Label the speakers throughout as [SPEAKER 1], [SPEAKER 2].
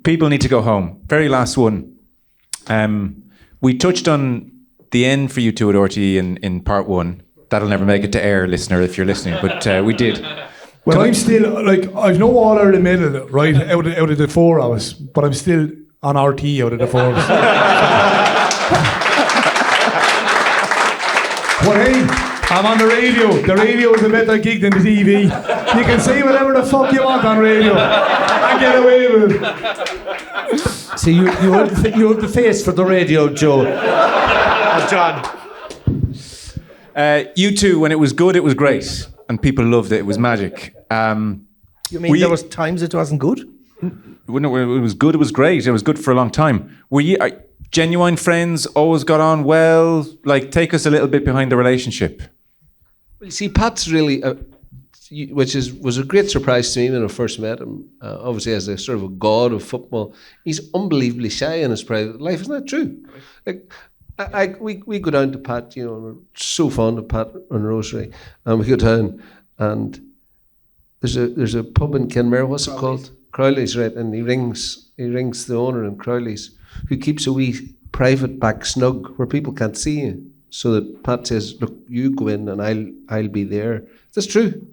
[SPEAKER 1] People need to go home. Very last one. We touched on the end for you two at RTE in part one. That'll never make it to air, listener, if you're listening. But we did.
[SPEAKER 2] Well, I'm still, I've no All Ireland medal, right, out of the 4 hours, but I'm still on RTE out of the 4 hours. But hey, I'm on the radio. The radio is a better gig than the TV. You can say whatever the fuck you want on radio and get away with it.
[SPEAKER 3] See, you have the face for the radio, Joe. John.
[SPEAKER 1] You two, when it was good, it was great. And people loved it. It was magic.
[SPEAKER 3] You mean there was times it wasn't good?
[SPEAKER 1] When it was good, it was great. It was good for a long time. Were you genuine friends, always got on well? Like, take us a little bit behind the relationship.
[SPEAKER 4] Well, you see, Pat's really, was a great surprise to me when I first met him. Obviously, as a sort of a god of football, he's unbelievably shy in his private life. Isn't that true? Like, we go down to Pat, you know, we're so fond of Pat and Rosary, and we go down, and there's a pub in Kenmare. What's it called? Crowley's, right? And he rings the owner in Crowley's, who keeps a wee private back snug where people can't see you, so that Pat says, "Look, you go in, and I'll be there." That's true.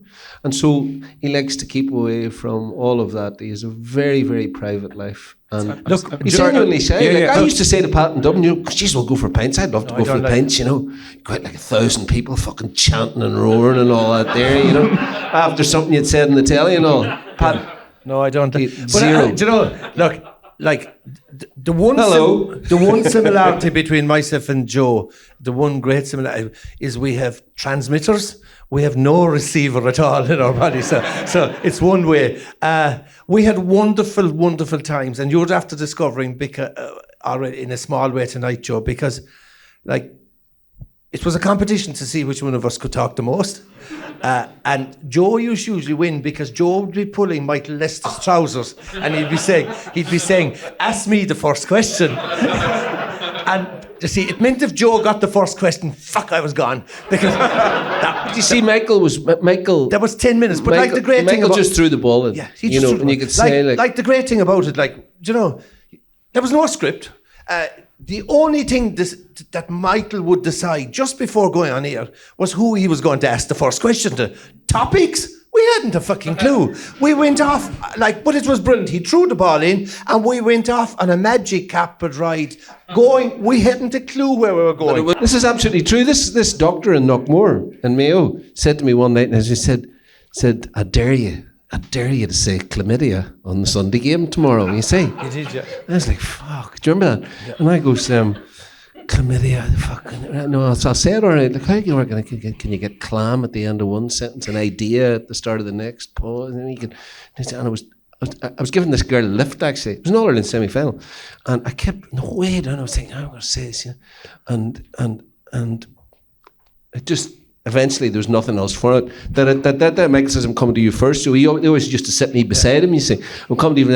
[SPEAKER 4] And so he likes to keep away from all of that. He has a very, very private life. And look, he's genuinely shy.
[SPEAKER 1] Yeah,
[SPEAKER 4] I used to say to Pat in Dublin, you know, geez, we'll go for pints. I'd love to go for the pints, you know. Quite like 1,000 people fucking chanting and roaring and all that there, you know. After something you'd said in the telly and all. Pat.
[SPEAKER 3] No, I don't.
[SPEAKER 4] Zero.
[SPEAKER 3] Do you know, look, like, the one similarity between myself and Joe, the one great similarity is we have transmitters. We have no receiver at all in our body, so it's one way. We had wonderful, wonderful times, and you're after discovering already in a small way tonight, Joe, because, like, it was a competition to see which one of us could talk the most. And Joe used to usually win because Joe would be pulling Michael Lester's trousers, and he'd be saying, "Ask me the first question." And you see, it meant if Joe got the first question, fuck, I was gone. Because
[SPEAKER 4] you see, Michael.
[SPEAKER 3] That was 10 minutes. But like the great thing
[SPEAKER 4] Michael just threw the ball in.
[SPEAKER 3] Yeah,
[SPEAKER 4] you know, and you could say
[SPEAKER 3] like the great thing about it, like, you know, there was no script. The only thing that Michael would decide just before going on air was who he was going to ask the first question to. Topics? We hadn't a fucking clue. We went off, but it was brilliant. He threw the ball in and we went off on a magic carpet ride going. We hadn't a clue where we were going.
[SPEAKER 4] This is absolutely true. This doctor in Knockmore in Mayo said to me one night, and as he said, I dare you to say chlamydia on the Sunday game tomorrow. You say?
[SPEAKER 3] You did, yeah.
[SPEAKER 4] And I was like, fuck, do you remember that? Yeah. And I goes, chlamydia, fucking, no, I'll say it all right. Like, how can you work? Can you get clam at the end of one sentence, an idea at the start of the next pause? And then you can, and I was giving this girl a lift, actually. It was an All-Ireland semi-final. And I kept, no, wait, and I was thinking, I'm going to say this, yeah. And it just, eventually, there was nothing else for it. That Michael says, I'm coming to you first. So he always used to sit me beside him, you see. I'm coming to you,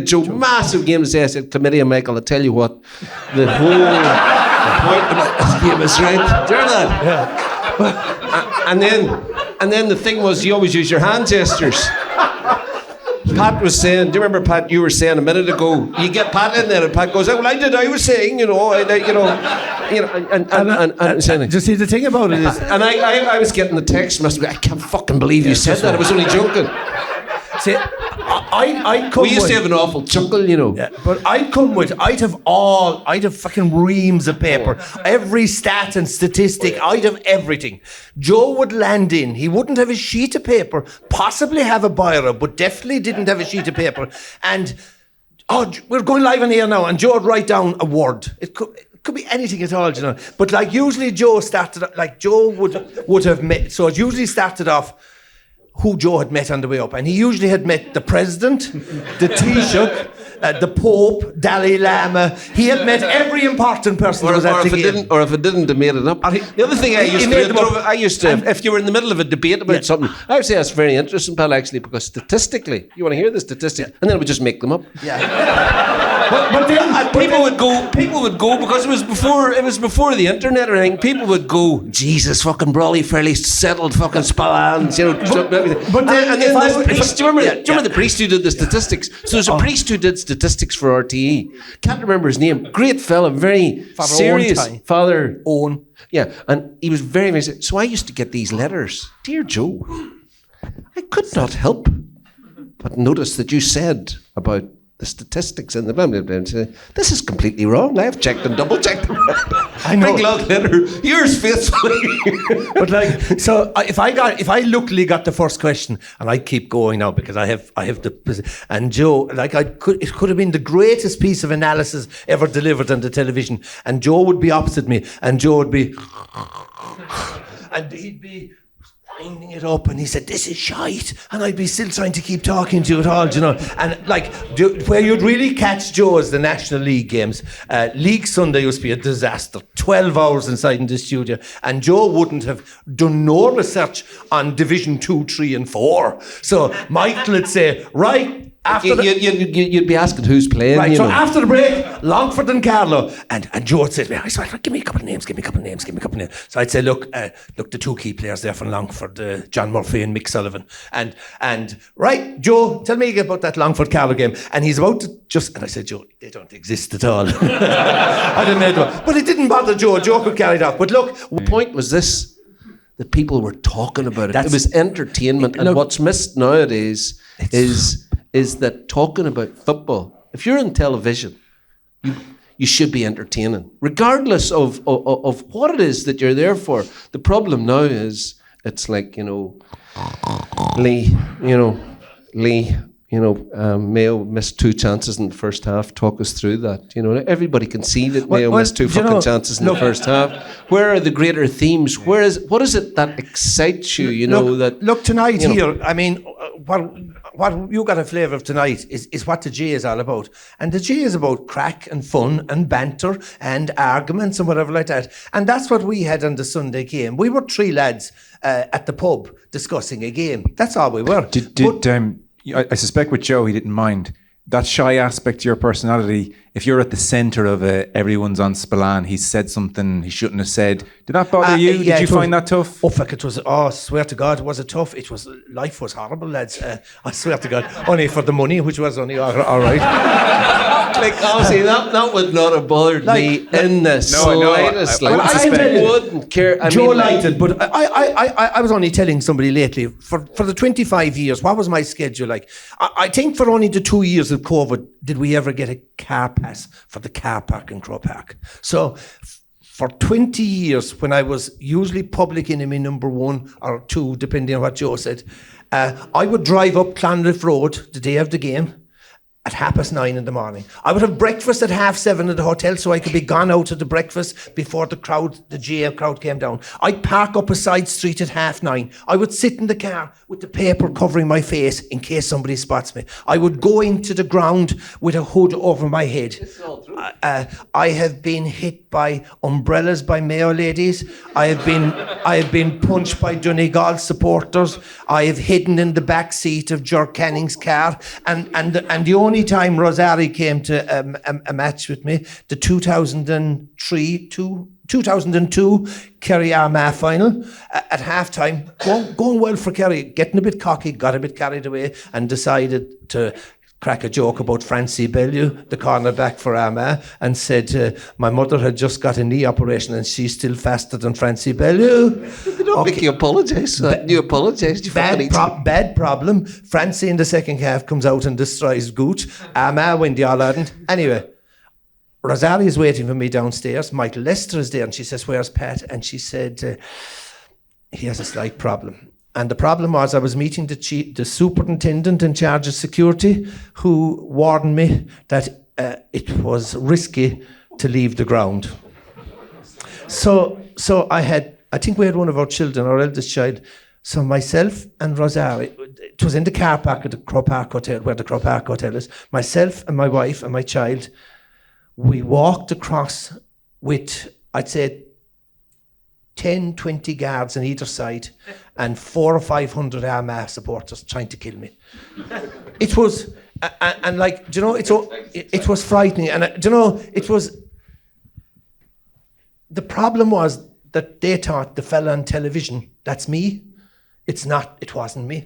[SPEAKER 4] Joe, massive game to say. I said, chlamydia, Michael, I tell you what, the whole point about this game is right. Do you know that? Yeah. And then the thing was, you always use your hand gestures. Pat was saying, do you remember, Pat, you were saying a minute ago, you get Pat in there and Pat goes, well, I was saying, and
[SPEAKER 3] just see, the thing about it is...
[SPEAKER 4] And I was getting the text message, I can't fucking believe you said that, I was only joking.
[SPEAKER 3] See,
[SPEAKER 4] we used to have an awful chuckle, you know.
[SPEAKER 3] Yeah, but I'd have fucking reams of paper. Every stat and statistic, I'd have everything. Joe would land in. He wouldn't have a sheet of paper, possibly have a biro, but definitely didn't have a sheet of paper. And, we're going live on here now, and Joe would write down a word. It could be anything at all, you know. But like usually Joe would have met, so it usually started off who Joe had met on the way up. And he usually had met the president, the Taoiseach, the Pope, Dalai Lama. He had met every important person that was at the game.
[SPEAKER 4] Or if it didn't, they made it up. The other thing I used to, if you were in the middle of a debate about something, I would say that's very interesting, pal, actually, because statistically, you want to hear the statistics, and then we just make them up.
[SPEAKER 3] Yeah. but then
[SPEAKER 4] People would go because it was before the internet or anything. People would go, Jesus, fucking Brolly fairly settled fucking Spillane,
[SPEAKER 3] But then
[SPEAKER 4] and then this priest, do you remember the priest who did the statistics? So there's a priest who did statistics for RTE. Can't remember his name. Great fella, very
[SPEAKER 3] Father
[SPEAKER 4] serious.
[SPEAKER 3] Owen.
[SPEAKER 4] Father
[SPEAKER 3] Owen.
[SPEAKER 4] Yeah, and he was very, very. So I used to get these letters, Dear Joe, I could not help but notice that you said about the statistics and the blah, blah, blah. This is completely wrong. I have checked and double checked them.
[SPEAKER 3] I know.
[SPEAKER 4] Big long letter. Yours faithfully.
[SPEAKER 3] But like, so if I luckily got the first question, and I keep going now because I have the, and Joe, like it could have been the greatest piece of analysis ever delivered on the television, and Joe would be opposite me, and Joe would be, and he'd be winding it up, and he said, this is shite, and I'd be still trying to keep talking to you at all, and like, where you'd really catch Joe is the National League games. League Sunday used to be a disaster, 12 hours inside in the studio, and Joe wouldn't have done no research on Division 2, 3 and 4, so Michael would say, right, after
[SPEAKER 4] you'd be asking who's playing.
[SPEAKER 3] Right, so after the break, Longford and Carlow, and Joe would say to me, I swear, give me a couple of names. So I'd say, look, the two key players there from Longford, John Murphy and Mick Sullivan. And right, Joe, tell me about that Longford Carlow game. And he's about to and I said, Joe, they don't exist at all. I didn't know. But it didn't bother Joe. Joe could carry it off. But look,
[SPEAKER 4] the point was this, that people were talking about it. It was entertainment. And what's missed nowadays is that talking about football, if you're on television, you should be entertaining, regardless of what it is that you're there for. The problem now is it's like, Lee, Mayo missed 2 chances in the first half. Talk us through that. Everybody can see that Mayo missed 2 fucking chances in the first half. Where are the greater themes? What is it that excites you?
[SPEAKER 3] Look tonight here. I mean, what you got a flavour of tonight is what the G is all about. And the G is about crack and fun and banter and arguments and whatever like that. And that's what we had on the Sunday game. We were 3 lads at the pub discussing a game. That's all we were.
[SPEAKER 1] I suspect with Joe, he didn't mind that shy aspect to your personality. If you're at the centre of everyone's on Spillane, he said something he shouldn't have said. Did that bother you?
[SPEAKER 3] Yeah,
[SPEAKER 1] Did you find that tough?
[SPEAKER 3] Oh, fuck, it was, I swear to God, was it tough? Life was horrible, lads. I swear to God. Only for the money, which was only all right.
[SPEAKER 4] Like, obviously, that would not have bothered me in the slightest. I wouldn't care.
[SPEAKER 3] Joe liked it, but I was only telling somebody lately, for the 25 years, what was my schedule like? I think for only the 2 years of COVID, did we ever get a car pass for the car park in Crow Park. So for 20 years, when I was usually public enemy number 1 or 2, depending on what Joe said, I would drive up Clonriff Road the day of the game at 9:30 in the morning. I would have breakfast at 7:30 at the hotel so I could be gone out to the breakfast before the GAA crowd came down. I'd park up a side street at 9:30. I would sit in the car with the paper covering my face in case somebody spots me. I would go into the ground with a hood over my head. I have been hit by umbrellas by Mayo ladies. I have been punched by Donegal supporters. I have hidden in the back seat of Ger Canning's car, and the only time Rosario came to a match with me, the 2002 Kerry Armagh final at halftime, going well for Kerry, getting a bit cocky, got a bit carried away, and decided to crack a joke about Francie Bellew, the cornerback for Armagh, and said, my mother had just got a knee operation and she's still faster than Francie Bellew.
[SPEAKER 4] They don't make you apologise for that. You apologise.
[SPEAKER 3] Bad problem. Francie in the second half comes out and destroys Gooch. Armagh win the All-Ireland. Anyway, Rosario is waiting for me downstairs. Michael Lester is there and she says, where's Pat? And she said, he has a slight problem. And the problem was I was meeting the superintendent in charge of security, who warned me that it was risky to leave the ground. So I think we had one of our children, our eldest child. So myself and Rosario, it was in the car park at the Crow Park Hotel, where the Crow Park Hotel is. Myself and my wife and my child, we walked across with, I'd say, 10, 20 guards on either side and 400 or 500 Armagh supporters trying to kill me. It was, And like, do you know, it was frightening. And do you know, the problem was that they thought the fella on television, that's me. It wasn't me.